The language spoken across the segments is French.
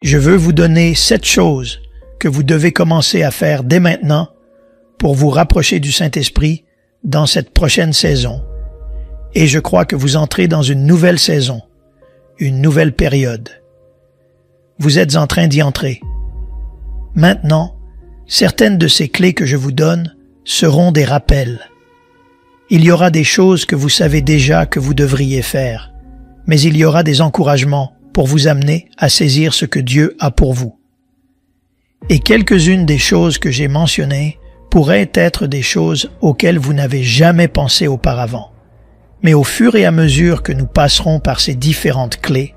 Je veux vous donner 7 choses que vous devez commencer à faire dès maintenant pour vous rapprocher du Saint-Esprit dans cette prochaine saison. Et je crois que vous entrez dans une nouvelle saison, une nouvelle période. Vous êtes en train d'y entrer. Maintenant, certaines de ces clés que je vous donne seront des rappels. Il y aura des choses que vous savez déjà que vous devriez faire, mais il y aura des encouragements pour vous amener à saisir ce que Dieu a pour vous. Et quelques-unes des choses que j'ai mentionnées pourraient être des choses auxquelles vous n'avez jamais pensé auparavant. Mais au fur et à mesure que nous passerons par ces différentes clés,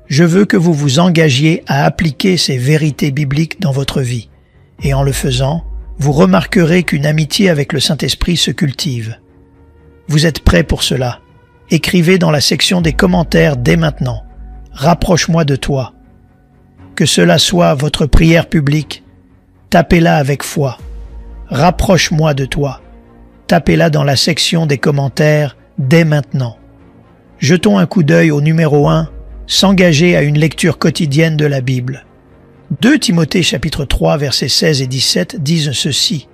je veux que vous vous engagiez à appliquer ces vérités bibliques dans votre vie. Et en le faisant, vous remarquerez qu'une amitié avec le Saint-Esprit se cultive. Vous êtes prêts pour cela? Écrivez dans la section des commentaires dès maintenant. Rapproche-moi de toi. Que cela soit votre prière publique, tapez-la avec foi. Rapproche-moi de toi. Tapez-la dans la section des commentaires dès maintenant. Jetons un coup d'œil au numéro 1, s'engager à une lecture quotidienne de la Bible. 2 Timothée chapitre 3 versets 16 et 17 disent ceci.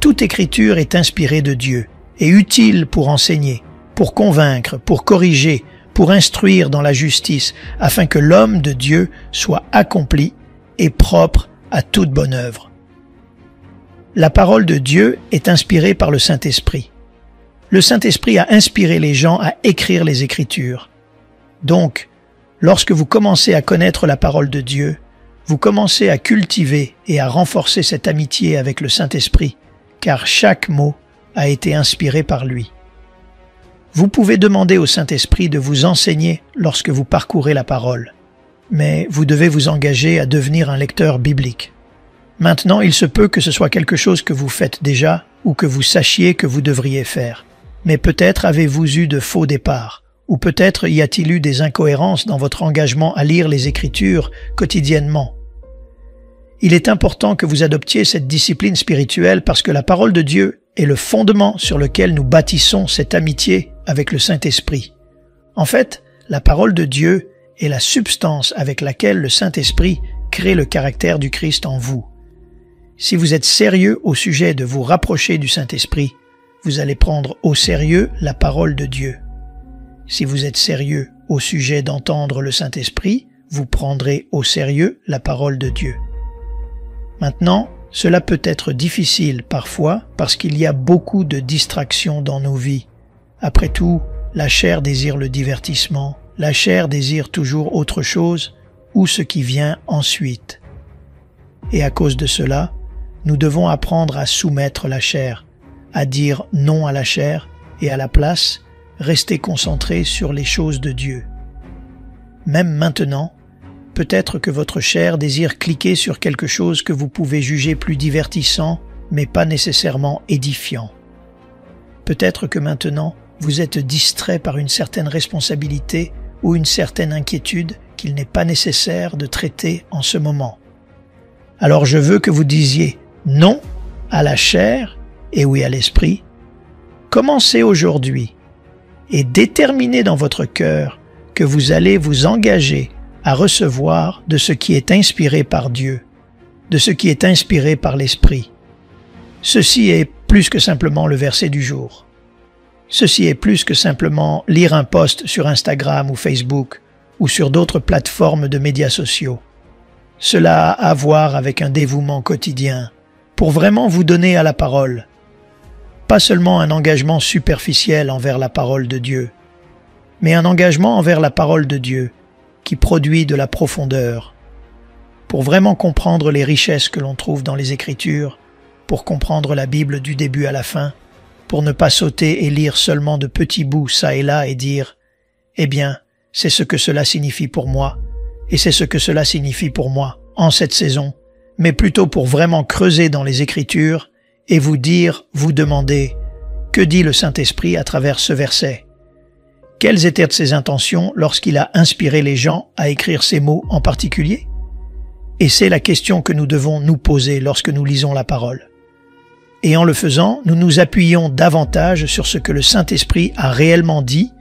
Toute écriture est inspirée de Dieu et utile pour enseigner, pour convaincre, pour corriger, pour instruire dans la justice, afin que l'homme de Dieu soit accompli et propre à toute bonne œuvre. La parole de Dieu est inspirée par le Saint-Esprit. Le Saint-Esprit a inspiré les gens à écrire les Écritures. Donc, lorsque vous commencez à connaître la parole de Dieu, vous commencez à cultiver et à renforcer cette amitié avec le Saint-Esprit, car chaque mot a été inspiré par lui. Vous pouvez demander au Saint-Esprit de vous enseigner lorsque vous parcourez la parole, mais vous devez vous engager à devenir un lecteur biblique. Maintenant, il se peut que ce soit quelque chose que vous faites déjà ou que vous sachiez que vous devriez faire. Mais peut-être avez-vous eu de faux départs, ou peut-être y a-t-il eu des incohérences dans votre engagement à lire les Écritures quotidiennement. Il est important que vous adoptiez cette discipline spirituelle parce que la parole de Dieu est le fondement sur lequel nous bâtissons cette amitié avec le Saint-Esprit. En fait, la parole de Dieu est la substance avec laquelle le Saint-Esprit crée le caractère du Christ en vous. Si vous êtes sérieux au sujet de vous rapprocher du Saint-Esprit, vous allez prendre au sérieux la parole de Dieu. Si vous êtes sérieux au sujet d'entendre le Saint-Esprit, vous prendrez au sérieux la parole de Dieu. Maintenant, cela peut être difficile parfois parce qu'il y a beaucoup de distractions dans nos vies. Après tout, la chair désire le divertissement, la chair désire toujours autre chose ou ce qui vient ensuite. Et à cause de cela, nous devons apprendre à soumettre la chair, à dire non à la chair et à la place, rester concentré sur les choses de Dieu. Même maintenant, peut-être que votre chair désire cliquer sur quelque chose que vous pouvez juger plus divertissant, mais pas nécessairement édifiant. Peut-être que maintenant, vous êtes distrait par une certaine responsabilité ou une certaine inquiétude qu'il n'est pas nécessaire de traiter en ce moment. Alors je veux que vous disiez non à la chair et oui à l'esprit. Commencez aujourd'hui et déterminez dans votre cœur que vous allez vous engager à recevoir de ce qui est inspiré par Dieu, de ce qui est inspiré par l'Esprit. Ceci est plus que simplement le verset du jour. Ceci est plus que simplement lire un post sur Instagram ou Facebook ou sur d'autres plateformes de médias sociaux. Cela a à voir avec un dévouement quotidien pour vraiment vous donner à la parole. Pas seulement un engagement superficiel envers la parole de Dieu, mais un engagement envers la parole de Dieu qui produit de la profondeur. Pour vraiment comprendre les richesses que l'on trouve dans les Écritures, pour comprendre la Bible du début à la fin, pour ne pas sauter et lire seulement de petits bouts ça et là et dire « Eh bien, c'est ce que cela signifie pour moi, et c'est ce que cela signifie pour moi en cette saison », mais plutôt pour vraiment creuser dans les Écritures et vous demander « Que dit le Saint-Esprit à travers ce verset ?» Quelles étaient ses intentions lorsqu'il a inspiré les gens à écrire ces mots en particulier? Et c'est la question que nous devons nous poser lorsque nous lisons la parole. Et en le faisant, nous nous appuyons davantage sur ce que le Saint-Esprit a réellement dit,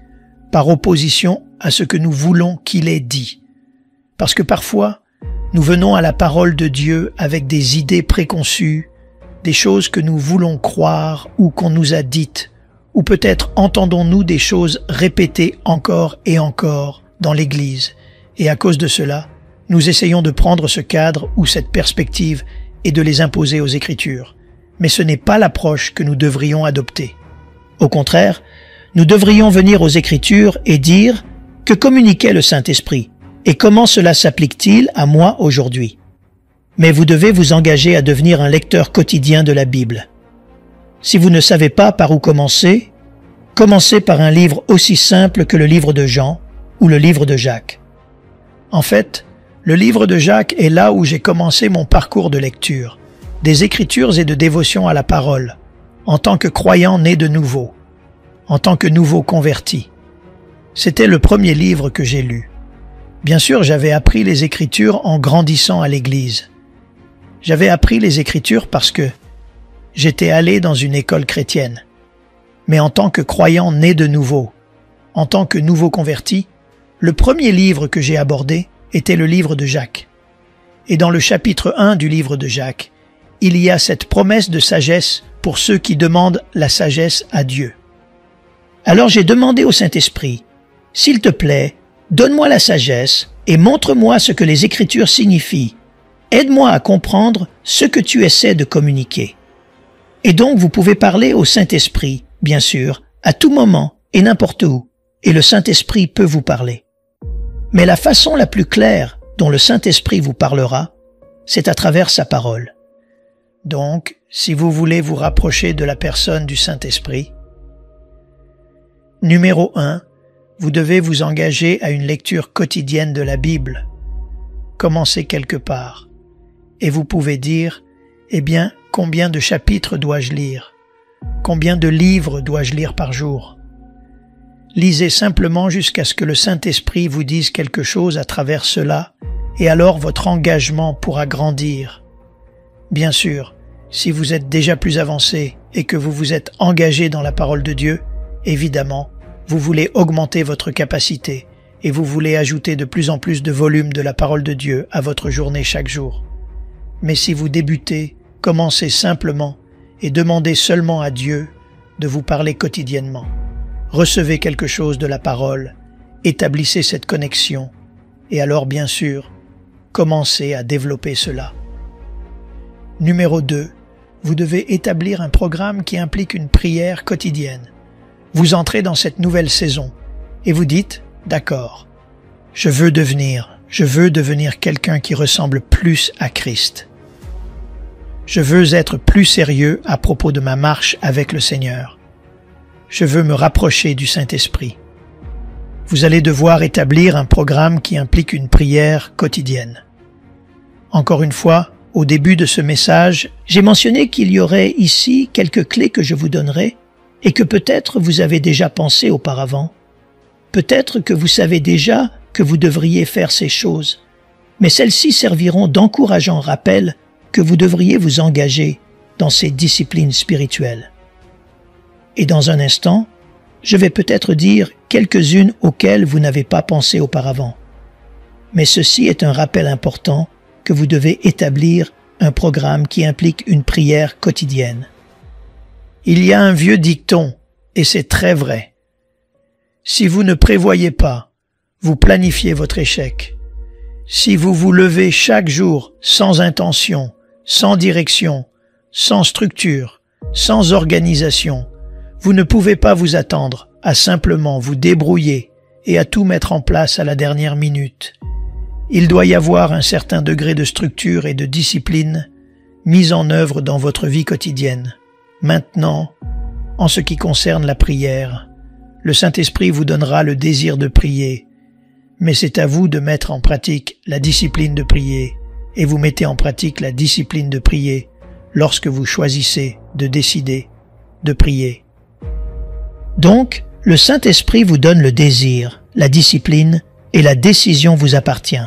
par opposition à ce que nous voulons qu'il ait dit. Parce que parfois, Nous venons à la parole de Dieu avec des idées préconçues, des choses que nous voulons croire ou qu'on nous a dites, ou peut-être entendons-nous des choses répétées encore et encore dans l'Église, et à cause de cela, nous essayons de prendre ce cadre ou cette perspective et de les imposer aux Écritures. Mais ce n'est pas l'approche que nous devrions adopter. Au contraire, nous devrions venir aux Écritures et dire que communiquait le Saint-Esprit et comment cela s'applique-t-il à moi aujourd'hui. Mais vous devez vous engager à devenir un lecteur quotidien de la Bible. Si vous ne savez pas par où commencer, commencez par un livre aussi simple que le livre de Jean ou le livre de Jacques. En fait, le livre de Jacques est là où j'ai commencé mon parcours de lecture, des Écritures et de dévotion à la parole, en tant que croyant né de nouveau, en tant que nouveau converti. C'était le premier livre que j'ai lu. Bien sûr, j'avais appris les Écritures en grandissant à l'Église. J'avais appris les Écritures parce que j'étais allé dans une école chrétienne. Mais en tant que croyant né de nouveau, en tant que nouveau converti, le premier livre que j'ai abordé était le livre de Jacques. Et dans le chapitre 1 du livre de Jacques, il y a cette promesse de sagesse pour ceux qui demandent la sagesse à Dieu. Alors j'ai demandé au Saint-Esprit, « S'il te plaît, donne-moi la sagesse et montre-moi ce que les Écritures signifient. Aide-moi à comprendre ce que tu essaies de communiquer. » Et donc vous pouvez parler au Saint-Esprit, bien sûr, à tout moment et n'importe où, et le Saint-Esprit peut vous parler. Mais la façon la plus claire dont le Saint-Esprit vous parlera, c'est à travers sa parole. Donc, si vous voulez vous rapprocher de la personne du Saint-Esprit, numéro 1, vous devez vous engager à une lecture quotidienne de la Bible. Commencez quelque part. Et vous pouvez dire, eh bien, combien de chapitres dois-je lire? Combien de livres dois-je lire par jour? Lisez simplement jusqu'à ce que le Saint-Esprit vous dise quelque chose à travers cela, et alors votre engagement pourra grandir. Bien sûr, si vous êtes déjà plus avancé et que vous vous êtes engagé dans la parole de Dieu, évidemment, vous voulez augmenter votre capacité et vous voulez ajouter de plus en plus de volume de la parole de Dieu à votre journée chaque jour. Mais si vous débutez, commencez simplement et demandez seulement à Dieu de vous parler quotidiennement. Recevez quelque chose de la parole, établissez cette connexion et alors bien sûr, commencez à développer cela. Numéro 2, vous devez établir un programme qui implique une prière quotidienne. Vous entrez dans cette nouvelle saison et vous dites, d'accord, je veux devenir quelqu'un qui ressemble plus à Christ. Je veux être plus sérieux à propos de ma marche avec le Seigneur. Je veux me rapprocher du Saint-Esprit. Vous allez devoir établir un programme qui implique une prière quotidienne. Encore une fois, au début de ce message, j'ai mentionné qu'il y aurait ici quelques clés que je vous donnerai et que peut-être vous avez déjà pensé auparavant. Peut-être que vous savez déjà que vous devriez faire ces choses, mais celles-ci serviront d'encourageant rappel que vous devriez vous engager dans ces disciplines spirituelles. Et dans un instant, je vais peut-être dire quelques-unes auxquelles vous n'avez pas pensé auparavant. Mais ceci est un rappel important que vous devez établir un programme qui implique une prière quotidienne. Il y a un vieux dicton, et c'est très vrai. Si vous ne prévoyez pas, vous planifiez votre échec. Si vous vous levez chaque jour sans intention, sans direction, sans structure, sans organisation, vous ne pouvez pas vous attendre à simplement vous débrouiller et à tout mettre en place à la dernière minute. Il doit y avoir un certain degré de structure et de discipline mise en œuvre dans votre vie quotidienne. Maintenant, en ce qui concerne la prière, le Saint-Esprit vous donnera le désir de prier, mais c'est à vous de mettre en pratique la discipline de prier, et vous mettez en pratique la discipline de prier lorsque vous choisissez de décider de prier. Donc, le Saint-Esprit vous donne le désir, la discipline et la décision vous appartient.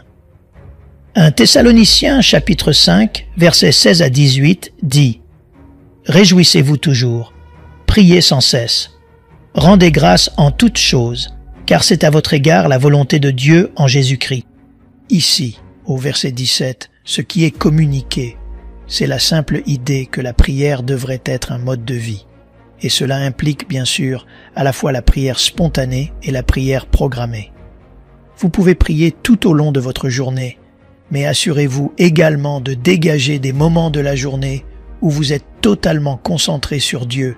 1 Thessaloniciens chapitre 5, versets 16 à 18 dit « Réjouissez-vous toujours, priez sans cesse, rendez grâce en toutes choses, car c'est à votre égard la volonté de Dieu en Jésus-Christ. » Ici, au verset 17, ce qui est communiqué, c'est la simple idée que la prière devrait être un mode de vie. Et cela implique bien sûr à la fois la prière spontanée et la prière programmée. Vous pouvez prier tout au long de votre journée, mais assurez-vous également de dégager des moments de la journée où vous êtes totalement concentré sur Dieu,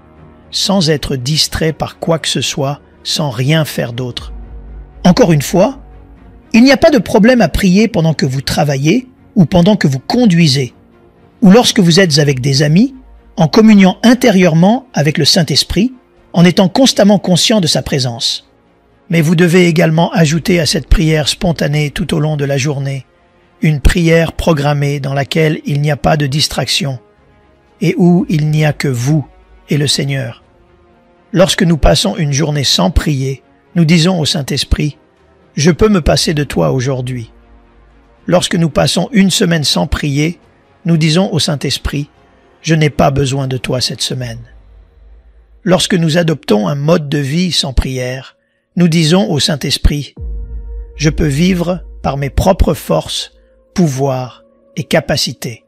sans être distrait par quoi que ce soit, sans rien faire d'autre. Encore une fois, il n'y a pas de problème à prier pendant que vous travaillez ou pendant que vous conduisez, ou lorsque vous êtes avec des amis, en communiant intérieurement avec le Saint-Esprit, en étant constamment conscient de sa présence. Mais vous devez également ajouter à cette prière spontanée tout au long de la journée, une prière programmée dans laquelle il n'y a pas de distraction et où il n'y a que vous et le Seigneur. Lorsque nous passons une journée sans prier, nous disons au Saint-Esprit, « Je peux me passer de toi aujourd'hui ». Lorsque nous passons une semaine sans prier, nous disons au Saint-Esprit, « Je n'ai pas besoin de toi cette semaine ». Lorsque nous adoptons un mode de vie sans prière, nous disons au Saint-Esprit, « Je peux vivre par mes propres forces, pouvoirs et capacités ».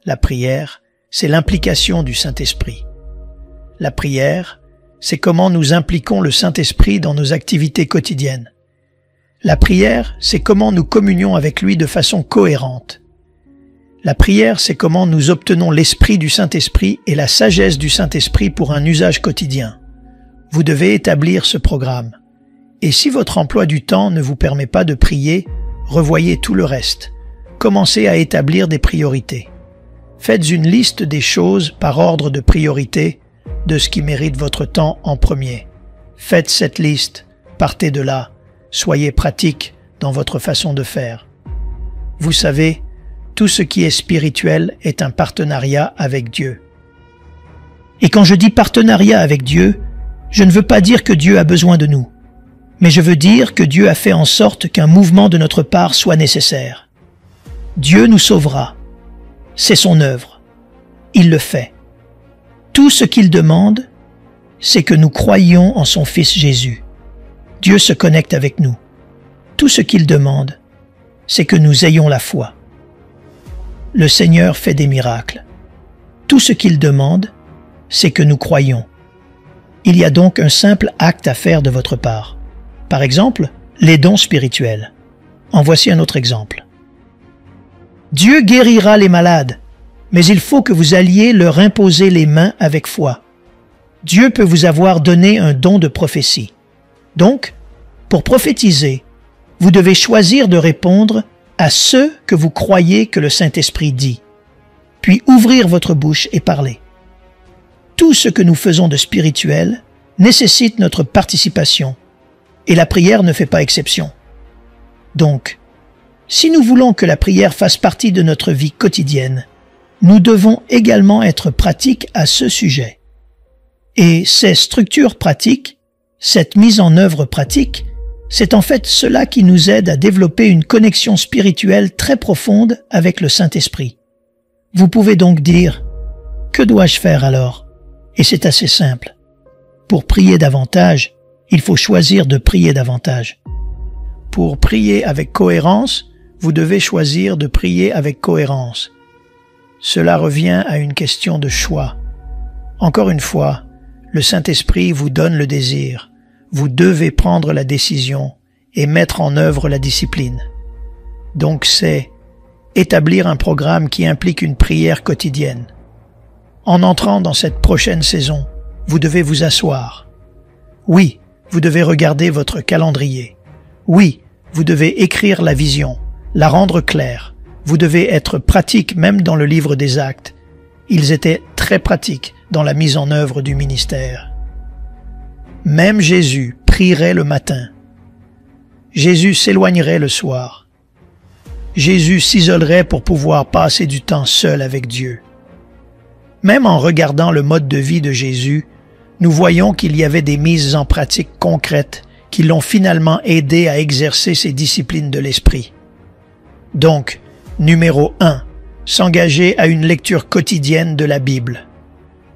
La prière, c'est l'implication du Saint-Esprit. La prière, c'est comment nous impliquons le Saint-Esprit dans nos activités quotidiennes. La prière, c'est comment nous communions avec lui de façon cohérente. La prière, c'est comment nous obtenons l'Esprit du Saint-Esprit et la sagesse du Saint-Esprit pour un usage quotidien. Vous devez établir ce programme. Et si votre emploi du temps ne vous permet pas de prier, revoyez tout le reste. Commencez à établir des priorités. Faites une liste des choses par ordre de priorité, de ce qui mérite votre temps en premier. Faites cette liste, partez de là, soyez pratique dans votre façon de faire. Vous savez, tout ce qui est spirituel est un partenariat avec Dieu. Et quand je dis partenariat avec Dieu, je ne veux pas dire que Dieu a besoin de nous, mais je veux dire que Dieu a fait en sorte qu'un mouvement de notre part soit nécessaire. Dieu nous sauvera. C'est son œuvre. Il le fait. Tout ce qu'il demande, c'est que nous croyions en son Fils Jésus. Dieu se connecte avec nous. Tout ce qu'il demande, c'est que nous ayons la foi. Le Seigneur fait des miracles. Tout ce qu'il demande, c'est que nous croyons. Il y a donc un simple acte à faire de votre part. Par exemple, les dons spirituels. En voici un autre exemple. Dieu guérira les malades, mais il faut que vous alliez leur imposer les mains avec foi. Dieu peut vous avoir donné un don de prophétie. Donc, pour prophétiser, vous devez choisir de répondre à ce que vous croyez que le Saint-Esprit dit, puis ouvrir votre bouche et parler. Tout ce que nous faisons de spirituel nécessite notre participation, et la prière ne fait pas exception. Donc, si nous voulons que la prière fasse partie de notre vie quotidienne, nous devons également être pratiques à ce sujet. Et ces structures pratiques, cette mise en œuvre pratique, c'est en fait cela qui nous aide à développer une connexion spirituelle très profonde avec le Saint-Esprit. Vous pouvez donc dire, « Que dois-je faire alors ?» Et c'est assez simple. Pour prier davantage, il faut choisir de prier davantage. Pour prier avec cohérence, vous devez choisir de prier avec cohérence. Cela revient à une question de choix. Encore une fois, le Saint-Esprit vous donne le désir. Vous devez prendre la décision et mettre en œuvre la discipline. Donc c'est établir un programme qui implique une prière quotidienne. En entrant dans cette prochaine saison, vous devez vous asseoir. Oui, vous devez regarder votre calendrier. Oui, vous devez écrire la vision, la rendre claire. Vous devez être pratique même dans le livre des Actes. Ils étaient très pratiques dans la mise en œuvre du ministère. Même Jésus prierait le matin. Jésus s'éloignerait le soir. Jésus s'isolerait pour pouvoir passer du temps seul avec Dieu. Même en regardant le mode de vie de Jésus, nous voyons qu'il y avait des mises en pratique concrètes qui l'ont finalement aidé à exercer ses disciplines de l'esprit. Donc, numéro 1, s'engager à une lecture quotidienne de la Bible.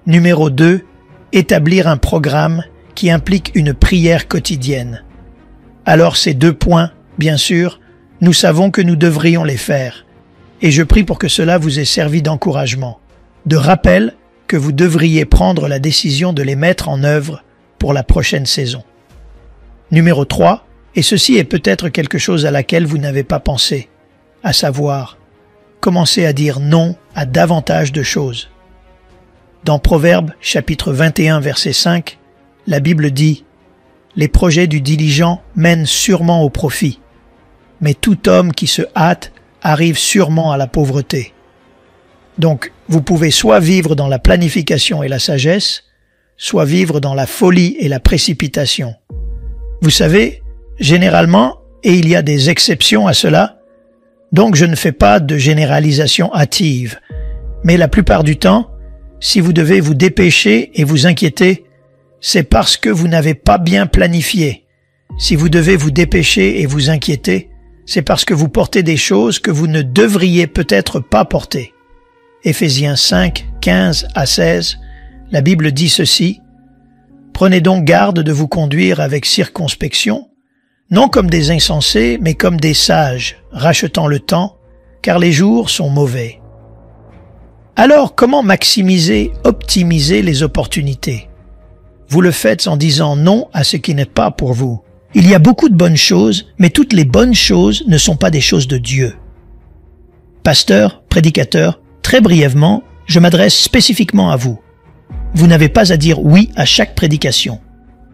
Numéro 2, établir un programme qui implique une prière quotidienne. Alors ces 2 points, bien sûr, Nous savons que nous devrions les faire, et je prie pour que cela vous ait servi d'encouragement, de rappel que vous devriez prendre la décision de les mettre en œuvre pour la prochaine saison. Numéro 3, et ceci est peut-être quelque chose à laquelle vous n'avez pas pensé, à savoir, commencez à dire non à davantage de choses. Dans Proverbes chapitre 21 verset 5, la Bible dit « Les projets du diligent mènent sûrement au profit, mais tout homme qui se hâte arrive sûrement à la pauvreté. » Donc, vous pouvez soit vivre dans la planification et la sagesse, soit vivre dans la folie et la précipitation. Vous savez, généralement, et il y a des exceptions à cela, donc je ne fais pas de généralisation hâtive, mais la plupart du temps, si vous devez vous dépêcher et vous inquiéter, c'est parce que vous n'avez pas bien planifié. Si vous devez vous dépêcher et vous inquiéter, c'est parce que vous portez des choses que vous ne devriez peut-être pas porter. Éphésiens 5, 15 à 16, la Bible dit ceci, « Prenez donc garde de vous conduire avec circonspection, non comme des insensés, mais comme des sages, rachetant le temps, car les jours sont mauvais. » Alors, comment maximiser, optimiser les opportunités? Vous le faites en disant non à ce qui n'est pas pour vous. Il y a beaucoup de bonnes choses, mais toutes les bonnes choses ne sont pas des choses de Dieu. Pasteur, prédicateur, très brièvement, je m'adresse spécifiquement à vous. Vous n'avez pas à dire oui à chaque prédication.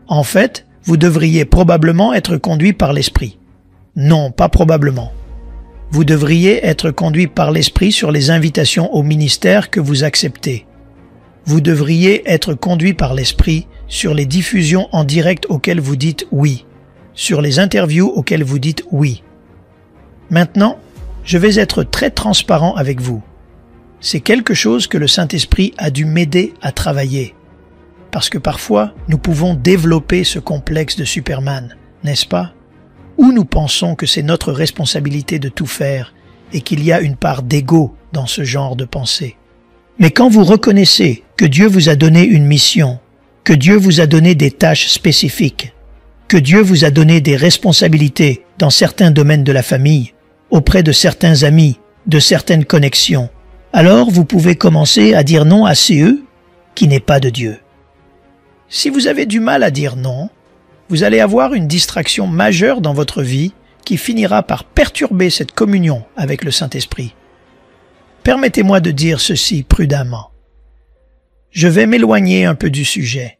En fait, vous devriez probablement être conduit par l'Esprit. Non, pas probablement. Vous devriez être conduit par l'Esprit sur les invitations au ministère que vous acceptez. Vous devriez être conduit par l'Esprit sur les diffusions en direct auxquelles vous dites oui, sur les interviews auxquelles vous dites oui. Maintenant, je vais être très transparent avec vous. C'est quelque chose que le Saint-Esprit a dû m'aider à travailler. Parce que parfois, nous pouvons développer ce complexe de Superman, n'est-ce pas? Ou nous pensons que c'est notre responsabilité de tout faire et qu'il y a une part d'ego dans ce genre de pensée. Mais quand vous reconnaissez que Dieu vous a donné une mission, que Dieu vous a donné des tâches spécifiques, que Dieu vous a donné des responsabilités dans certains domaines de la famille, auprès de certains amis, de certaines connexions, alors vous pouvez commencer à dire non à CE qui n'est pas de Dieu. Si vous avez du mal à dire non, vous allez avoir une distraction majeure dans votre vie qui finira par perturber cette communion avec le Saint-Esprit. Permettez-moi de dire ceci prudemment. Je vais m'éloigner un peu du sujet,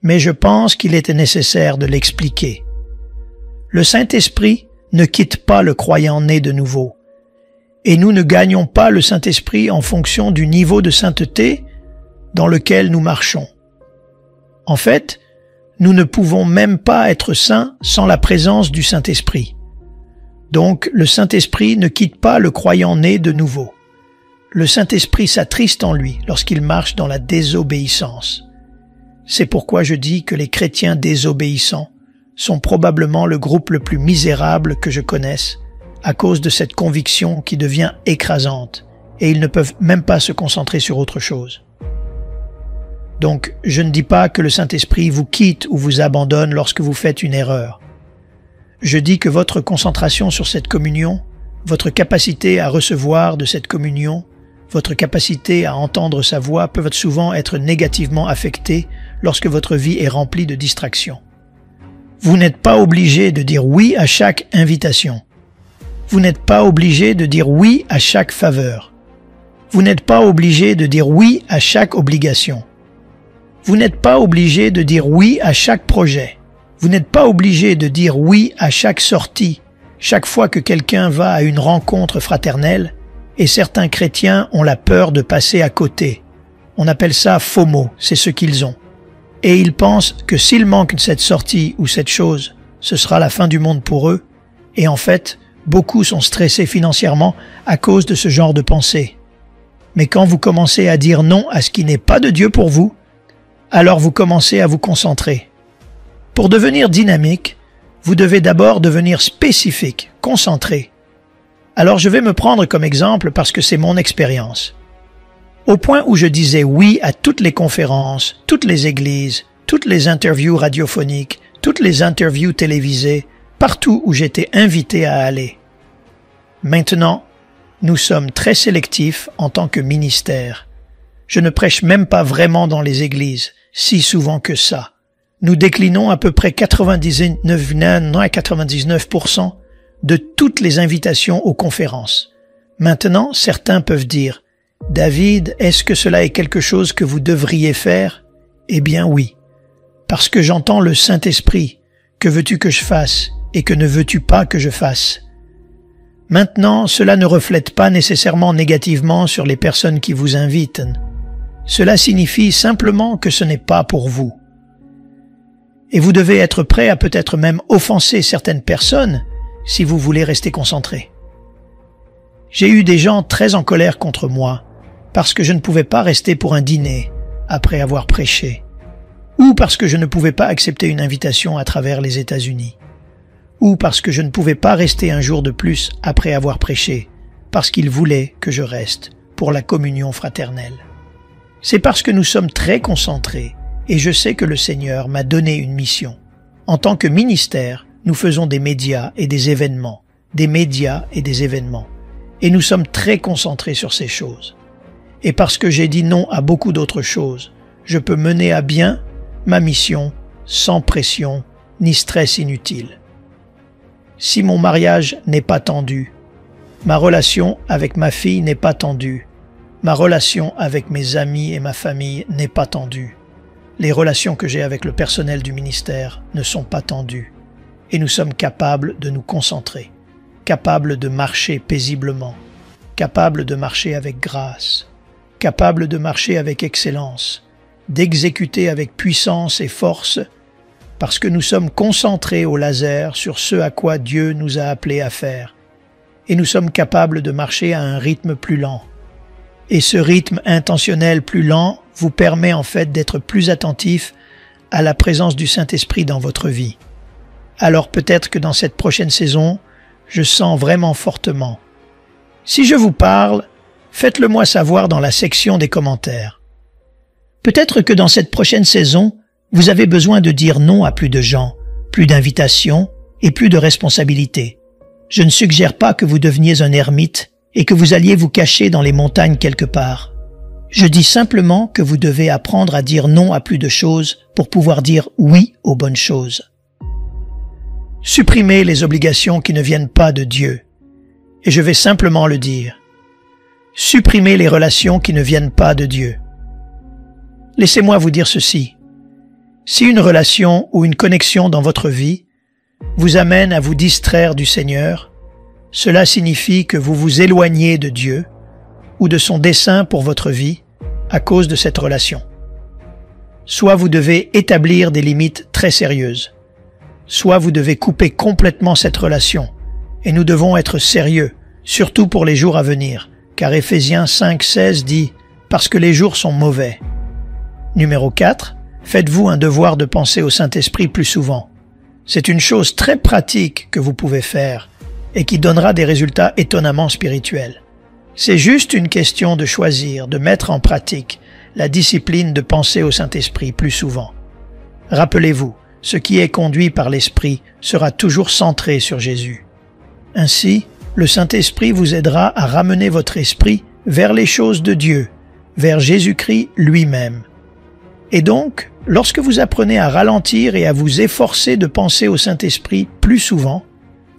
mais je pense qu'il était nécessaire de l'expliquer. Le Saint-Esprit ne quitte pas le croyant né de nouveau, et nous ne gagnons pas le Saint-Esprit en fonction du niveau de sainteté dans lequel nous marchons. En fait, nous ne pouvons même pas être saints sans la présence du Saint-Esprit. Donc, le Saint-Esprit ne quitte pas le croyant né de nouveau. Le Saint-Esprit s'attriste en lui lorsqu'il marche dans la désobéissance. C'est pourquoi je dis que les chrétiens désobéissants sont probablement le groupe le plus misérable que je connaisse à cause de cette conviction qui devient écrasante et ils ne peuvent même pas se concentrer sur autre chose. Donc, je ne dis pas que le Saint-Esprit vous quitte ou vous abandonne lorsque vous faites une erreur. Je dis que votre concentration sur cette communion, votre capacité à recevoir de cette communion, votre capacité à entendre sa voix peuvent souvent être négativement affectées lorsque votre vie est remplie de distractions. Vous n'êtes pas obligé de dire oui à chaque invitation. Vous n'êtes pas obligé de dire oui à chaque faveur. Vous n'êtes pas obligé de dire oui à chaque obligation. Vous n'êtes pas obligé de dire oui à chaque projet. Vous n'êtes pas obligé de dire oui à chaque sortie, chaque fois que quelqu'un va à une rencontre fraternelle, et certains chrétiens ont la peur de passer à côté. On appelle ça FOMO, c'est ce qu'ils ont. Et ils pensent que s'ils manquent cette sortie ou cette chose, ce sera la fin du monde pour eux. Et en fait, beaucoup sont stressés financièrement à cause de ce genre de pensée. Mais quand vous commencez à dire non à ce qui n'est pas de Dieu pour vous, alors vous commencez à vous concentrer. Pour devenir dynamique, vous devez d'abord devenir spécifique, concentré. Alors je vais me prendre comme exemple parce que c'est mon expérience. Au point où je disais oui à toutes les conférences, toutes les églises, toutes les interviews radiophoniques, toutes les interviews télévisées, partout où j'étais invité à aller. Maintenant, nous sommes très sélectifs en tant que ministère. Je ne prêche même pas vraiment dans les églises, si souvent que ça. Nous déclinons à peu près 99% de toutes les invitations aux conférences. Maintenant, certains peuvent dire « David, est-ce que cela est quelque chose que vous devriez faire ?» Eh bien oui, parce que j'entends le Saint-Esprit. Que veux-tu que je fasse et que ne veux-tu pas que je fasse? Maintenant, cela ne reflète pas nécessairement négativement sur les personnes qui vous invitent. Cela signifie simplement que ce n'est pas pour vous. Et vous devez être prêt à peut-être même offenser certaines personnes si vous voulez rester concentré. J'ai eu des gens très en colère contre moi parce que je ne pouvais pas rester pour un dîner après avoir prêché, ou parce que je ne pouvais pas accepter une invitation à travers les États-Unis, ou parce que je ne pouvais pas rester un jour de plus après avoir prêché, parce qu'ils voulaient que je reste pour la communion fraternelle. C'est parce que nous sommes très concentrés, et je sais que le Seigneur m'a donné une mission. En tant que ministère, nous faisons des médias et des événements, des médias et des événements, et nous sommes très concentrés sur ces choses. Et parce que j'ai dit non à beaucoup d'autres choses, je peux mener à bien ma mission sans pression ni stress inutile. Si mon mariage n'est pas tendu, ma relation avec ma fille n'est pas tendue, ma relation avec mes amis et ma famille n'est pas tendue, les relations que j'ai avec le personnel du ministère ne sont pas tendues, et nous sommes capables de nous concentrer, capables de marcher paisiblement, capables de marcher avec grâce, capables de marcher avec excellence, d'exécuter avec puissance et force, parce que nous sommes concentrés au laser sur ce à quoi Dieu nous a appelés à faire, et nous sommes capables de marcher à un rythme plus lent. Et ce rythme intentionnel plus lent vous permet en fait d'être plus attentif à la présence du Saint-Esprit dans votre vie. Alors peut-être que dans cette prochaine saison, je sens vraiment fortement. Si je vous parle, faites-le moi savoir dans la section des commentaires. Peut-être que dans cette prochaine saison, vous avez besoin de dire non à plus de gens, plus d'invitations et plus de responsabilités. Je ne suggère pas que vous deveniez un ermite et que vous alliez vous cacher dans les montagnes quelque part. Je dis simplement que vous devez apprendre à dire non à plus de choses pour pouvoir dire oui aux bonnes choses. Supprimez les obligations qui ne viennent pas de Dieu. Et je vais simplement le dire. Supprimez les relations qui ne viennent pas de Dieu. Laissez-moi vous dire ceci. Si une relation ou une connexion dans votre vie vous amène à vous distraire du Seigneur, cela signifie que vous vous éloignez de Dieu ou de son dessein pour votre vie à cause de cette relation. Soit vous devez établir des limites très sérieuses, soit vous devez couper complètement cette relation, et nous devons être sérieux, surtout pour les jours à venir, car Éphésiens 5,16 dit « Parce que les jours sont mauvais ». Numéro 4, faites-vous un devoir de penser au Saint-Esprit plus souvent. C'est une chose très pratique que vous pouvez faire et qui donnera des résultats étonnamment spirituels. C'est juste une question de choisir, de mettre en pratique la discipline de penser au Saint-Esprit plus souvent. Rappelez-vous, ce qui est conduit par l'Esprit sera toujours centré sur Jésus. Ainsi, le Saint-Esprit vous aidera à ramener votre esprit vers les choses de Dieu, vers Jésus-Christ lui-même. Et donc, lorsque vous apprenez à ralentir et à vous efforcer de penser au Saint-Esprit plus souvent,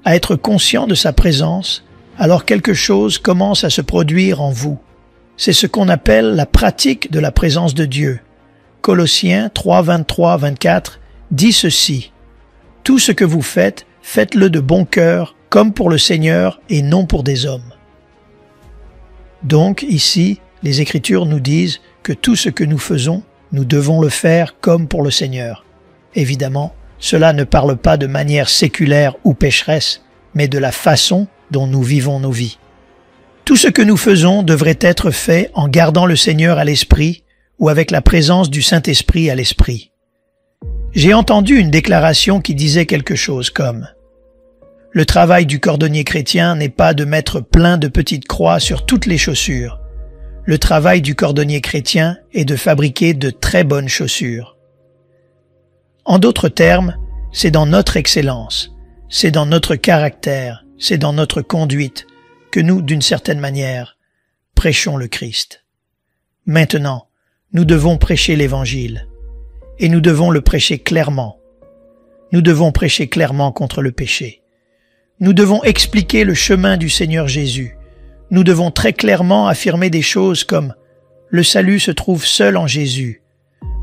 à être conscient de sa présence, alors quelque chose commence à se produire en vous. C'est ce qu'on appelle la pratique de la présence de Dieu. Colossiens 3, 23, 24 dit ceci. « Tout ce que vous faites, faites-le de bon cœur, comme pour le Seigneur et non pour des hommes. » Donc ici, les Écritures nous disent que tout ce que nous faisons, nous devons le faire comme pour le Seigneur. Évidemment, cela ne parle pas de manière séculaire ou pécheresse, mais de la façon dont nous vivons nos vies. Tout ce que nous faisons devrait être fait en gardant le Seigneur à l'esprit ou avec la présence du Saint-Esprit à l'esprit. J'ai entendu une déclaration qui disait quelque chose comme « Le travail du cordonnier chrétien n'est pas de mettre plein de petites croix sur toutes les chaussures. Le travail du cordonnier chrétien est de fabriquer de très bonnes chaussures. » En d'autres termes, c'est dans notre excellence, c'est dans notre caractère, c'est dans notre conduite que nous, d'une certaine manière, prêchons le Christ. Maintenant, nous devons prêcher l'Évangile, et nous devons le prêcher clairement. Nous devons prêcher clairement contre le péché. Nous devons expliquer le chemin du Seigneur Jésus. Nous devons très clairement affirmer des choses comme « Le salut se trouve seul en Jésus.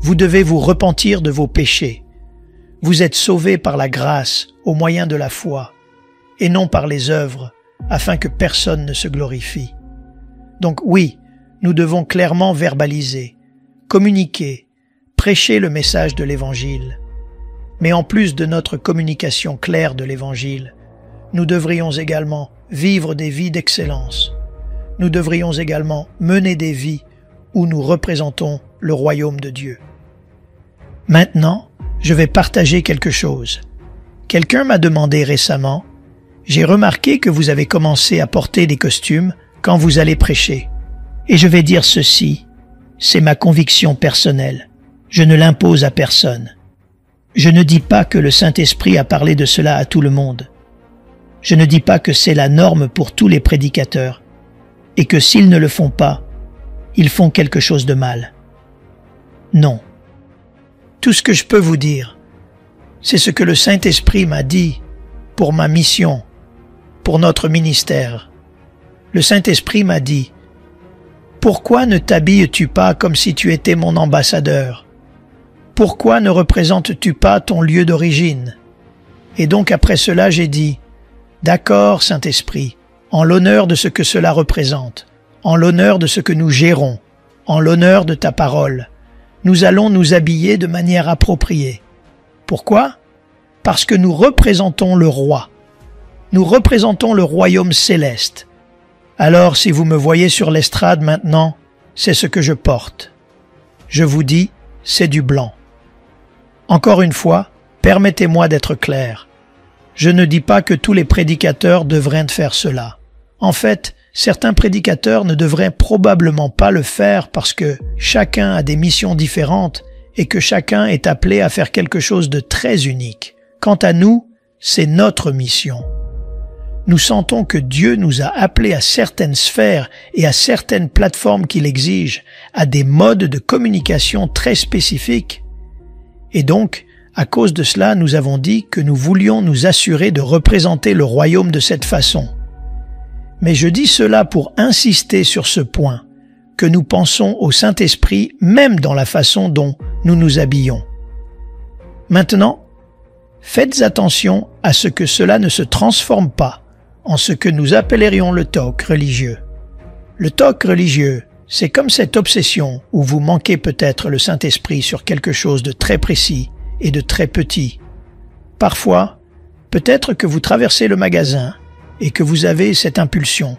Vous devez vous repentir de vos péchés. Vous êtes sauvés par la grâce au moyen de la foi, et non par les œuvres, afin que personne ne se glorifie. » Donc oui, nous devons clairement verbaliser, communiquer, prêcher le message de l'Évangile. Mais en plus de notre communication claire de l'Évangile, nous devrions également vivre des vies d'excellence. Nous devrions également mener des vies où nous représentons le royaume de Dieu. Maintenant, je vais partager quelque chose. Quelqu'un m'a demandé récemment, « J'ai remarqué que vous avez commencé à porter des costumes quand vous allez prêcher. » Et je vais dire ceci, c'est ma conviction personnelle. Je ne l'impose à personne. Je ne dis pas que le Saint-Esprit a parlé de cela à tout le monde. Je ne dis pas que c'est la norme pour tous les prédicateurs et que s'ils ne le font pas, ils font quelque chose de mal. Non. Tout ce que je peux vous dire, c'est ce que le Saint-Esprit m'a dit pour ma mission, pour notre ministère. Le Saint-Esprit m'a dit, « Pourquoi ne t'habilles-tu pas comme si tu étais mon ambassadeur? Pourquoi ne représentes-tu pas ton lieu d'origine? » Et donc après cela, j'ai dit, « D'accord, Saint-Esprit, en l'honneur de ce que cela représente, en l'honneur de ce que nous gérons, en l'honneur de ta parole, nous allons nous habiller de manière appropriée. Pourquoi? Parce que nous représentons le roi. Nous représentons le royaume céleste. Alors, si vous me voyez sur l'estrade maintenant, c'est ce que je porte. Je vous dis, c'est du blanc. Encore une fois, permettez-moi d'être clair. Je ne dis pas que tous les prédicateurs devraient faire cela. En fait, certains prédicateurs ne devraient probablement pas le faire parce que chacun a des missions différentes et que chacun est appelé à faire quelque chose de très unique. Quant à nous, c'est notre mission. Nous sentons que Dieu nous a appelés à certaines sphères et à certaines plateformes qu'il exige, à des modes de communication très spécifiques. Et donc, à cause de cela, nous avons dit que nous voulions nous assurer de représenter le royaume de cette façon. Mais je dis cela pour insister sur ce point, que nous pensons au Saint-Esprit même dans la façon dont nous nous habillons. Maintenant, faites attention à ce que cela ne se transforme pas en ce que nous appellerions le toc religieux. Le toc religieux, c'est comme cette obsession où vous manquez peut-être le Saint-Esprit sur quelque chose de très précis et de très petit. Parfois, peut-être que vous traversez le magasin et que vous avez cette impulsion.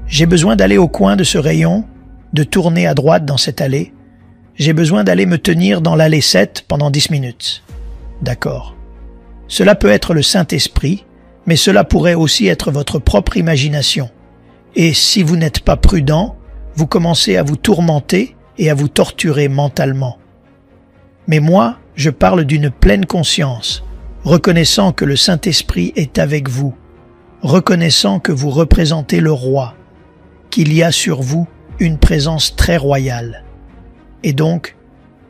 J'ai besoin d'aller au coin de ce rayon, de tourner à droite dans cette allée. J'ai besoin d'aller me tenir dans l'allée 7 pendant 10 minutes. D'accord. Cela peut être le Saint-Esprit, mais cela pourrait aussi être votre propre imagination. Et si vous n'êtes pas prudent, vous commencez à vous tourmenter et à vous torturer mentalement. Mais moi, je parle d'une pleine conscience, reconnaissant que le Saint-Esprit est avec vous, reconnaissant que vous représentez le roi, qu'il y a sur vous une présence très royale. Et donc,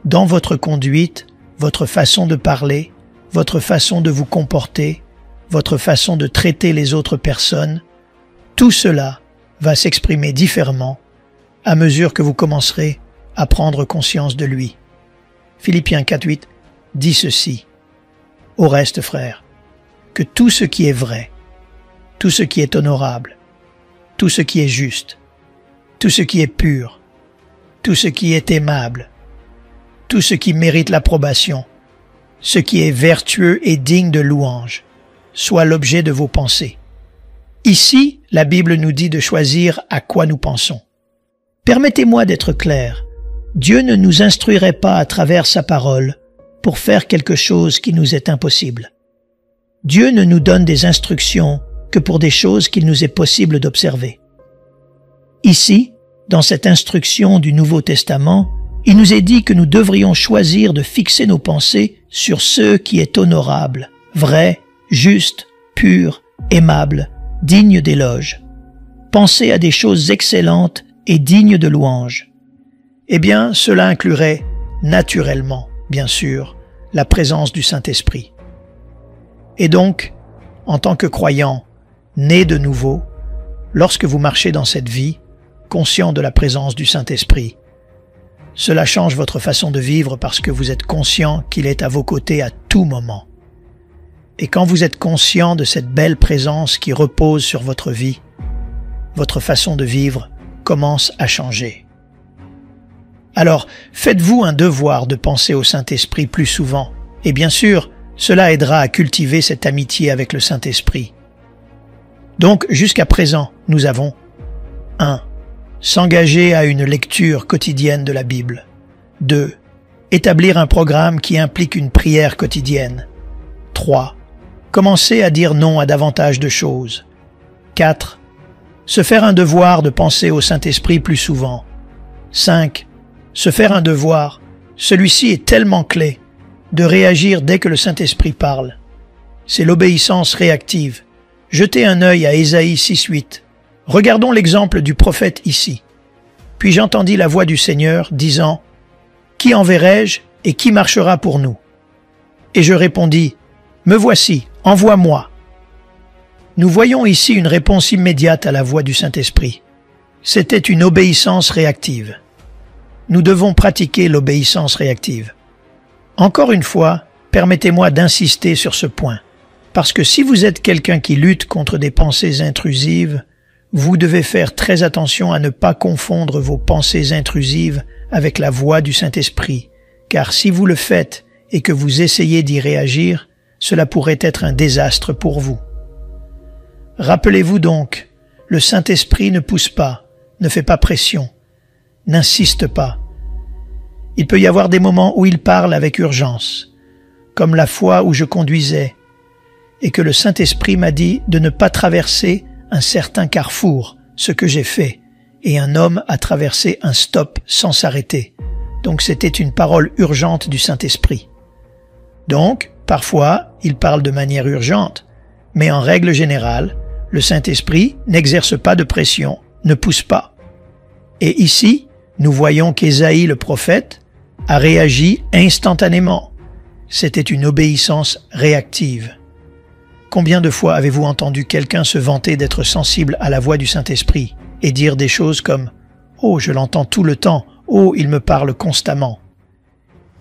dans votre conduite, votre façon de parler, votre façon de vous comporter, votre façon de traiter les autres personnes, tout cela va s'exprimer différemment à mesure que vous commencerez à prendre conscience de lui. Philippiens 4.8 dit ceci. Au reste, frères, que tout ce qui est vrai, tout ce qui est honorable, tout ce qui est juste, tout ce qui est pur, tout ce qui est aimable, tout ce qui mérite l'approbation, ce qui est vertueux et digne de louange, soit l'objet de vos pensées. Ici, la Bible nous dit de choisir à quoi nous pensons. Permettez-moi d'être clair. Dieu ne nous instruirait pas à travers sa parole pour faire quelque chose qui nous est impossible. Dieu ne nous donne des instructions que pour des choses qu'il nous est possible d'observer. Ici, dans cette instruction du Nouveau Testament, il nous est dit que nous devrions choisir de fixer nos pensées sur ce qui est honorable, vrai, juste, pur, aimable, digne d'éloge. pensez à des choses excellentes et dignes de louange. Eh bien, cela inclurait, naturellement, bien sûr, la présence du Saint-Esprit. Et donc, en tant que croyant, né de nouveau, lorsque vous marchez dans cette vie, conscient de la présence du Saint-Esprit, cela change votre façon de vivre parce que vous êtes conscient qu'il est à vos côtés à tout moment. Et quand vous êtes conscient de cette belle présence qui repose sur votre vie, votre façon de vivre commence à changer. Alors, faites-vous un devoir de penser au Saint-Esprit plus souvent, et bien sûr, cela aidera à cultiver cette amitié avec le Saint-Esprit. Donc, jusqu'à présent, nous avons 1. S'engager à une lecture quotidienne de la Bible. 2. Établir un programme qui implique une prière quotidienne. 3. Commencer à dire non à davantage de choses. 4. Se faire un devoir de penser au Saint-Esprit plus souvent. 5. Se faire un devoir, celui-ci est tellement clé, de réagir dès que le Saint-Esprit parle. C'est l'obéissance réactive. Jetez un œil à Ésaïe 6:8. Regardons l'exemple du prophète ici. Puis j'entendis la voix du Seigneur disant « Qui enverrai-je et qui marchera pour nous ?» Et je répondis « Me voici, envoie-moi. » Nous voyons ici une réponse immédiate à la voix du Saint-Esprit. C'était une obéissance réactive. Nous devons pratiquer l'obéissance réactive. Encore une fois, permettez-moi d'insister sur ce point, parce que si vous êtes quelqu'un qui lutte contre des pensées intrusives, vous devez faire très attention à ne pas confondre vos pensées intrusives avec la voix du Saint-Esprit, car si vous le faites et que vous essayez d'y réagir, cela pourrait être un désastre pour vous. Rappelez-vous donc, le Saint-Esprit ne pousse pas, ne fait pas pression, n'insiste pas. Il peut y avoir des moments où il parle avec urgence, comme la fois où je conduisais, et que le Saint-Esprit m'a dit de ne pas traverser un certain carrefour, ce que j'ai fait, et un homme a traversé un stop sans s'arrêter. Donc c'était une parole urgente du Saint-Esprit. Donc, parfois, il parle de manière urgente, mais en règle générale, le Saint-Esprit n'exerce pas de pression, ne pousse pas. Et ici, nous voyons qu'Ésaïe le prophète a réagi instantanément. C'était une obéissance réactive. Combien de fois avez-vous entendu quelqu'un se vanter d'être sensible à la voix du Saint-Esprit et dire des choses comme « Oh, je l'entends tout le temps, oh, il me parle constamment ».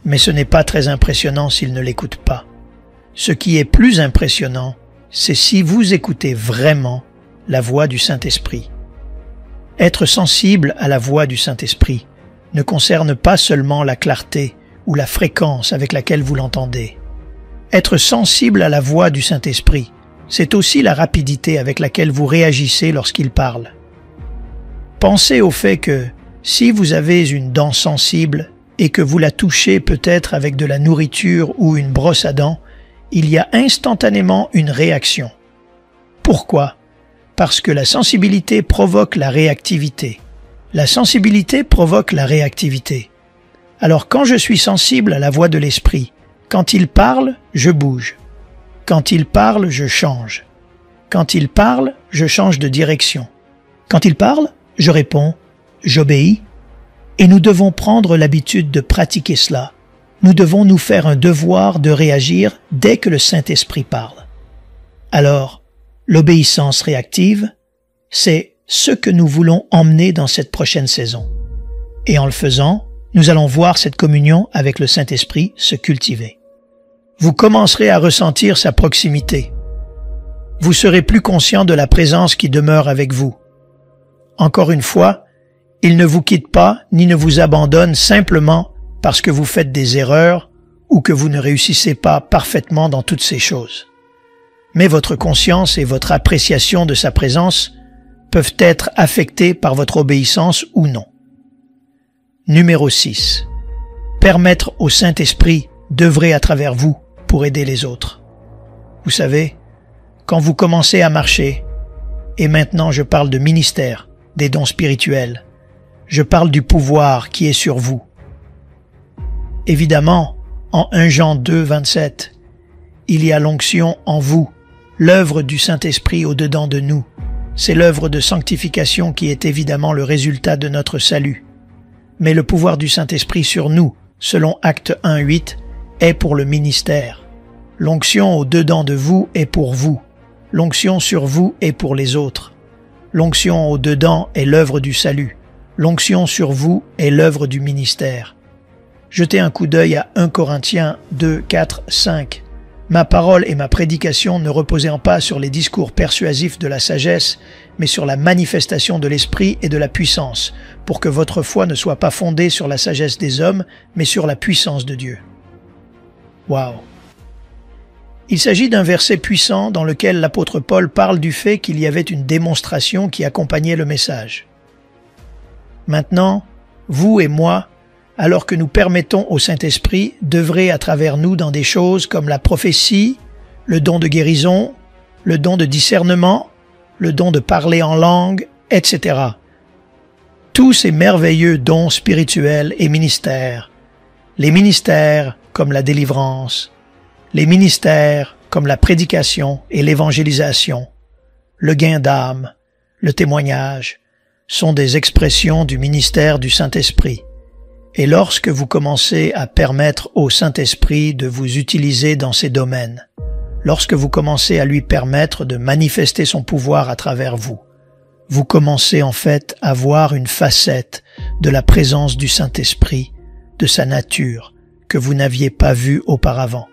Mais ce n'est pas très impressionnant s'il ne l'écoute pas. Ce qui est plus impressionnant, c'est si vous écoutez vraiment la voix du Saint-Esprit. Être sensible à la voix du Saint-Esprit ne concerne pas seulement la clarté ou la fréquence avec laquelle vous l'entendez. Être sensible à la voix du Saint-Esprit, c'est aussi la rapidité avec laquelle vous réagissez lorsqu'il parle. Pensez au fait que, si vous avez une dent sensible et que vous la touchez peut-être avec de la nourriture ou une brosse à dents, il y a instantanément une réaction. Pourquoi? Parce que la sensibilité provoque la réactivité. La sensibilité provoque la réactivité. Alors quand je suis sensible à la voix de l'Esprit, quand il parle, je bouge. Quand il parle, je change. Quand il parle, je change de direction. Quand il parle, je réponds, j'obéis. Et nous devons prendre l'habitude de pratiquer cela. Nous devons nous faire un devoir de réagir dès que le Saint-Esprit parle. Alors, l'obéissance réactive, c'est ce que nous voulons emmener dans cette prochaine saison. Et en le faisant, nous allons voir cette communion avec le Saint-Esprit se cultiver. Vous commencerez à ressentir sa proximité. Vous serez plus conscient de la présence qui demeure avec vous. Encore une fois, il ne vous quitte pas ni ne vous abandonne simplement parce que vous faites des erreurs ou que vous ne réussissez pas parfaitement dans toutes ces choses. Mais votre conscience et votre appréciation de sa présence peuvent être affectées par votre obéissance ou non. Numéro 6. Permettre au Saint-Esprit d'œuvrer à travers vous pour aider les autres. Vous savez, quand vous commencez à marcher, et maintenant je parle de ministère, des dons spirituels, je parle du pouvoir qui est sur vous. Évidemment, en 1 Jean 2, 27, il y a l'onction en vous, l'œuvre du Saint-Esprit au-dedans de nous, C'est l'œuvre de sanctification qui est évidemment le résultat de notre salut. Mais le pouvoir du Saint-Esprit sur nous, selon Actes 1:8, est pour le ministère. L'onction au-dedans de vous est pour vous. L'onction sur vous est pour les autres. L'onction au-dedans est l'œuvre du salut. L'onction sur vous est l'œuvre du ministère. Jetez un coup d'œil à 1 Corinthiens 2, 4, 5. Ma parole et ma prédication ne reposaient pas sur les discours persuasifs de la sagesse, mais sur la manifestation de l'esprit et de la puissance, pour que votre foi ne soit pas fondée sur la sagesse des hommes, mais sur la puissance de Dieu. Wow! Il s'agit d'un verset puissant dans lequel l'apôtre Paul parle du fait qu'il y avait une démonstration qui accompagnait le message. Maintenant, vous et moi, alors que nous permettons au Saint-Esprit d'œuvrer à travers nous dans des choses comme la prophétie, le don de guérison, le don de discernement, le don de parler en langue, etc. Tous ces merveilleux dons spirituels et ministères, les ministères comme la délivrance, les ministères comme la prédication et l'évangélisation, le gain d'âme, le témoignage, sont des expressions du ministère du Saint-Esprit. Et lorsque vous commencez à permettre au Saint-Esprit de vous utiliser dans ces domaines, lorsque vous commencez à lui permettre de manifester son pouvoir à travers vous, vous commencez en fait à voir une facette de la présence du Saint-Esprit, de sa nature, que vous n'aviez pas vue auparavant.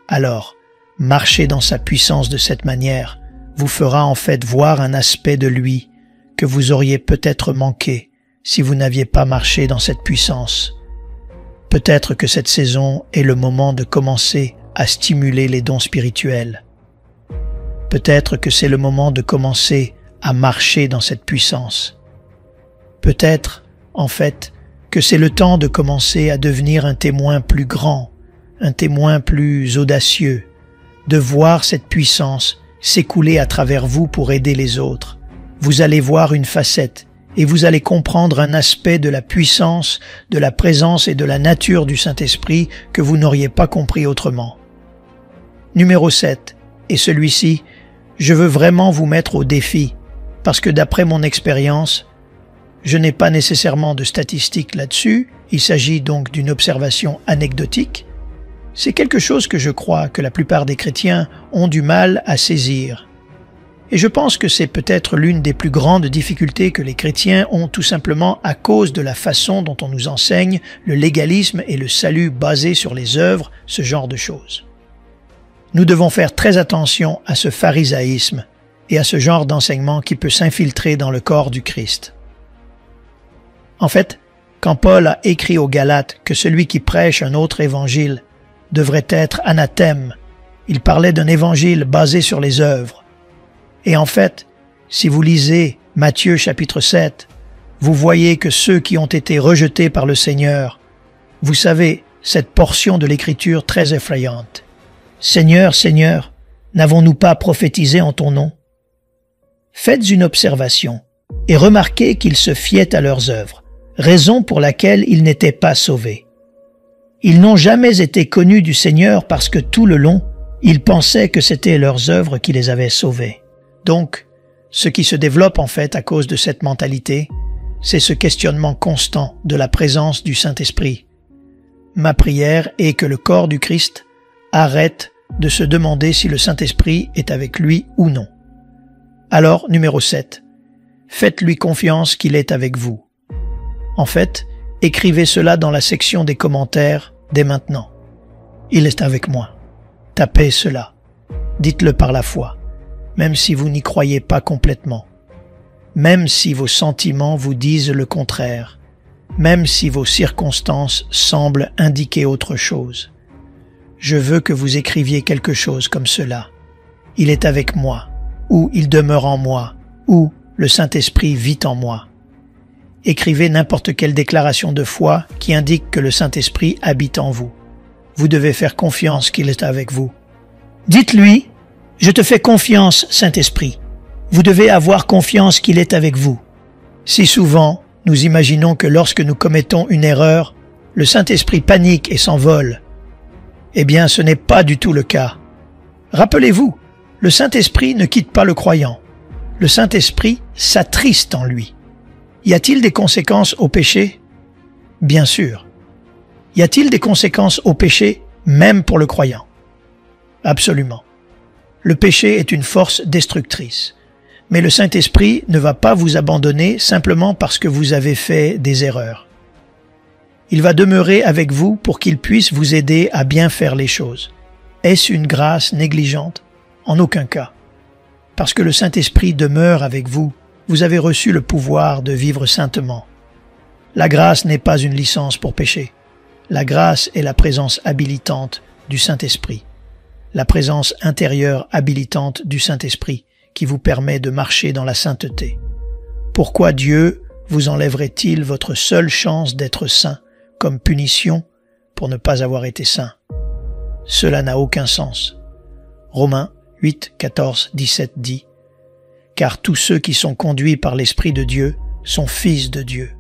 Alors, marcher dans sa puissance de cette manière vous fera en fait voir un aspect de lui que vous auriez peut-être manqué si vous n'aviez pas marché dans cette puissance. Peut-être que cette saison est le moment de commencer à stimuler les dons spirituels. Peut-être que c'est le moment de commencer à marcher dans cette puissance. Peut-être, en fait, que c'est le temps de commencer à devenir un témoin plus grand, un témoin plus audacieux, de voir cette puissance s'écouler à travers vous pour aider les autres. Vous allez voir une facette et vous allez comprendre un aspect de la puissance, de la présence et de la nature du Saint-Esprit que vous n'auriez pas compris autrement. Numéro 7, et celui-ci, je veux vraiment vous mettre au défi, parce que d'après mon expérience, je n'ai pas nécessairement de statistiques là-dessus, il s'agit donc d'une observation anecdotique. C'est quelque chose que je crois que la plupart des chrétiens ont du mal à saisir. Et je pense que c'est peut-être l'une des plus grandes difficultés que les chrétiens ont tout simplement à cause de la façon dont on nous enseigne le légalisme et le salut basé sur les œuvres, ce genre de choses. Nous devons faire très attention à ce pharisaïsme et à ce genre d'enseignement qui peut s'infiltrer dans le corps du Christ. En fait, quand Paul a écrit aux Galates que celui qui prêche un autre évangile devrait être anathème, il parlait d'un évangile basé sur les œuvres. Et en fait, si vous lisez Matthieu chapitre 7, vous voyez que ceux qui ont été rejetés par le Seigneur, vous savez, cette portion de l'Écriture très effrayante. « Seigneur, Seigneur, n'avons-nous pas prophétisé en ton nom ?» Faites une observation et remarquez qu'ils se fiaient à leurs œuvres, raison pour laquelle ils n'étaient pas sauvés. Ils n'ont jamais été connus du Seigneur parce que tout le long, ils pensaient que c'était leurs œuvres qui les avaient sauvés. Donc, ce qui se développe en fait à cause de cette mentalité, c'est ce questionnement constant de la présence du Saint-Esprit. Ma prière est que le corps du Christ arrête de se demander si le Saint-Esprit est avec lui ou non. Alors, numéro 7, faites-lui confiance qu'il est avec vous. En fait, écrivez cela dans la section des commentaires dès maintenant. Il est avec moi. Tapez cela. Dites-le par la foi. Même si vous n'y croyez pas complètement, même si vos sentiments vous disent le contraire, même si vos circonstances semblent indiquer autre chose. Je veux que vous écriviez quelque chose comme cela. Il est avec moi, ou il demeure en moi, ou le Saint-Esprit vit en moi. Écrivez n'importe quelle déclaration de foi qui indique que le Saint-Esprit habite en vous. Vous devez faire confiance qu'il est avec vous. Dites-lui: « Je te fais confiance, Saint-Esprit. » Vous devez avoir confiance qu'il est avec vous. Si souvent, nous imaginons que lorsque nous commettons une erreur, le Saint-Esprit panique et s'envole. Eh bien, ce n'est pas du tout le cas. Rappelez-vous, le Saint-Esprit ne quitte pas le croyant. le Saint-Esprit s'attriste en lui. Y a-t-il des conséquences au péché? Bien sûr. Y a-t-il des conséquences au péché, même pour le croyant? Absolument. Le péché est une force destructrice. Mais le Saint-Esprit ne va pas vous abandonner simplement parce que vous avez fait des erreurs. Il va demeurer avec vous pour qu'il puisse vous aider à bien faire les choses. Est-ce une grâce négligente? En aucun cas. Parce que le Saint-Esprit demeure avec vous, vous avez reçu le pouvoir de vivre saintement. La grâce n'est pas une licence pour pécher. La grâce est la présence habilitante du Saint-Esprit. La présence intérieure habilitante du Saint-Esprit qui vous permet de marcher dans la sainteté. Pourquoi Dieu vous enlèverait-il votre seule chance d'être saint comme punition pour ne pas avoir été saint? Cela n'a aucun sens. Romains 8, 14, 17 dit « Car tous ceux qui sont conduits par l'Esprit de Dieu sont fils de Dieu. »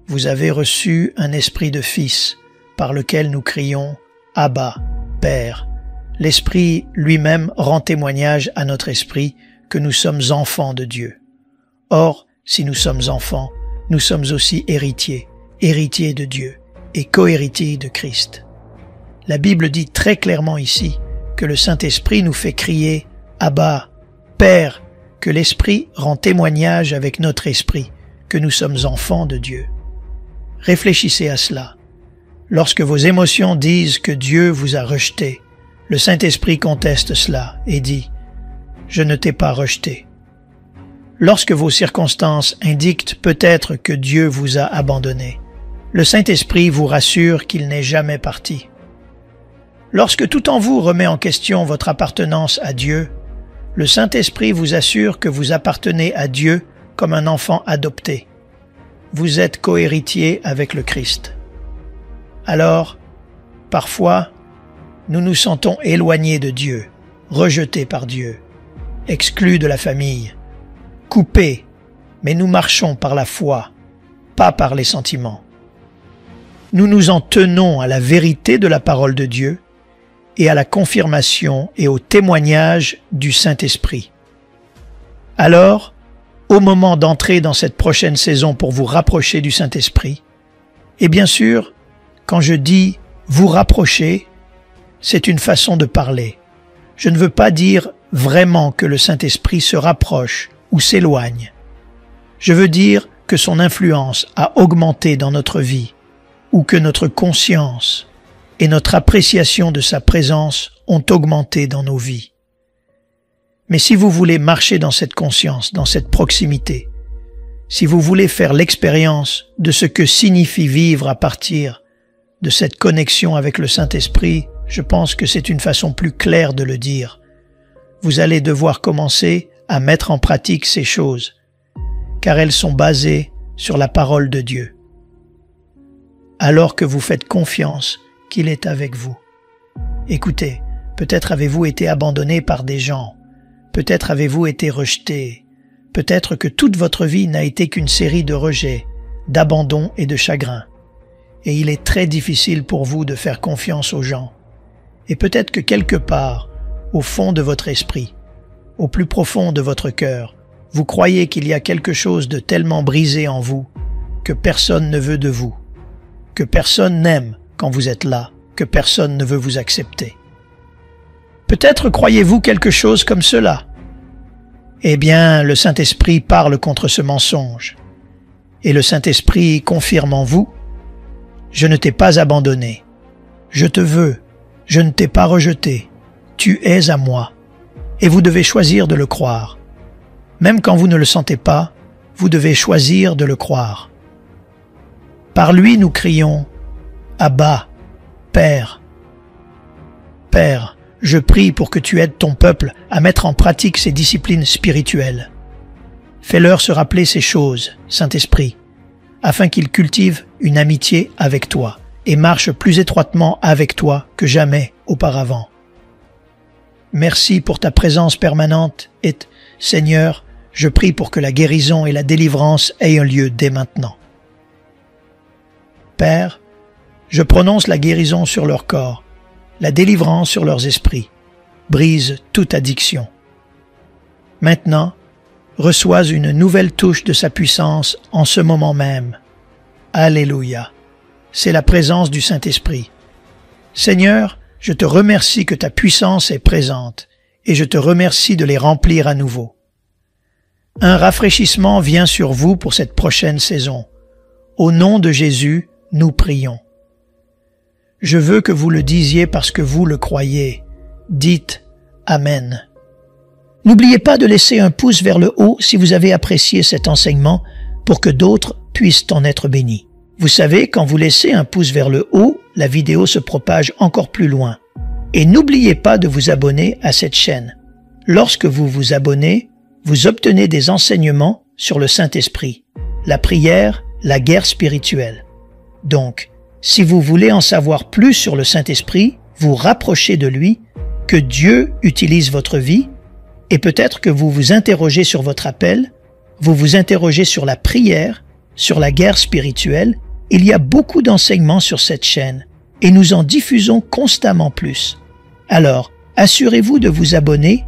Vous avez reçu un esprit de fils par lequel nous crions « Abba, Père ». L'Esprit lui-même rend témoignage à notre esprit que nous sommes enfants de Dieu. Or, si nous sommes enfants, nous sommes aussi héritiers, héritiers de Dieu et co-héritiers de Christ. La Bible dit très clairement ici que le Saint-Esprit nous fait crier « Abba, Père », que l'Esprit rend témoignage avec notre esprit que nous sommes enfants de Dieu. Réfléchissez à cela. Lorsque vos émotions disent que Dieu vous a rejeté, le Saint-Esprit conteste cela et dit « Je ne t'ai pas rejeté ». Lorsque vos circonstances indiquent peut-être que Dieu vous a abandonné, le Saint-Esprit vous rassure qu'il n'est jamais parti. Lorsque tout en vous remet en question votre appartenance à Dieu, le Saint-Esprit vous assure que vous appartenez à Dieu comme un enfant adopté. Vous êtes co-héritier avec le Christ. Alors, parfois, nous nous sentons éloignés de Dieu, rejetés par Dieu, exclus de la famille, coupés, mais nous marchons par la foi, pas par les sentiments. Nous nous en tenons à la vérité de la parole de Dieu et à la confirmation et au témoignage du Saint-Esprit. Alors, au moment d'entrer dans cette prochaine saison pour vous rapprocher du Saint-Esprit, et bien sûr, quand je dis « vous rapprocher », c'est une façon de parler. Je ne veux pas dire vraiment que le Saint-Esprit se rapproche ou s'éloigne. Je veux dire que son influence a augmenté dans notre vie, ou que notre conscience et notre appréciation de sa présence ont augmenté dans nos vies. Mais si vous voulez marcher dans cette conscience, dans cette proximité, si vous voulez faire l'expérience de ce que signifie vivre à partir de cette connexion avec le Saint-Esprit, je pense que c'est une façon plus claire de le dire. Vous allez devoir commencer à mettre en pratique ces choses, car elles sont basées sur la parole de Dieu. Alors que vous faites confiance qu'il est avec vous. Écoutez, peut-être avez-vous été abandonné par des gens, peut-être avez-vous été rejeté, peut-être que toute votre vie n'a été qu'une série de rejets, d'abandon et de chagrin. Et il est très difficile pour vous de faire confiance aux gens. Et peut-être que quelque part, au fond de votre esprit, au plus profond de votre cœur, vous croyez qu'il y a quelque chose de tellement brisé en vous que personne ne veut de vous, que personne n'aime quand vous êtes là, que personne ne veut vous accepter. Peut-être croyez-vous quelque chose comme cela. Eh bien, le Saint-Esprit parle contre ce mensonge. Et le Saint-Esprit confirme en vous « Je ne t'ai pas abandonné. Je te veux. Je ne t'ai pas rejeté. Tu es à moi. » Et vous devez choisir de le croire. Même quand vous ne le sentez pas, vous devez choisir de le croire. Par lui, nous crions « Abba, Père. Père, je prie pour que tu aides ton peuple à mettre en pratique ces disciplines spirituelles. Fais-leur se rappeler ces choses, Saint-Esprit, afin qu'ils cultivent une amitié avec toi et marchent plus étroitement avec toi que jamais auparavant. Merci pour ta présence permanente et, Seigneur, je prie pour que la guérison et la délivrance aient un lieu dès maintenant. Père, je prononce la guérison sur leur corps, la délivrance sur leurs esprits. Brise toute addiction. Maintenant, reçois une nouvelle touche de sa puissance en ce moment même. Alléluia. C'est la présence du Saint-Esprit. Seigneur, je te remercie que ta puissance est présente et je te remercie de les remplir à nouveau. Un rafraîchissement vient sur vous pour cette prochaine saison. Au nom de Jésus, nous prions. Je veux que vous le disiez parce que vous le croyez. Dites Amen. N'oubliez pas de laisser un pouce vers le haut si vous avez apprécié cet enseignement pour que d'autres puissent en être bénis. Vous savez, quand vous laissez un pouce vers le haut, la vidéo se propage encore plus loin. Et n'oubliez pas de vous abonner à cette chaîne. Lorsque vous vous abonnez, vous obtenez des enseignements sur le Saint-Esprit, la prière, la guerre spirituelle. Donc, si vous voulez en savoir plus sur le Saint-Esprit, vous rapprochez de lui, que Dieu utilise votre vie, et peut-être que vous vous interrogez sur votre appel, vous vous interrogez sur la prière, sur la guerre spirituelle. Il y a beaucoup d'enseignements sur cette chaîne et nous en diffusons constamment plus. Alors, assurez-vous de vous abonner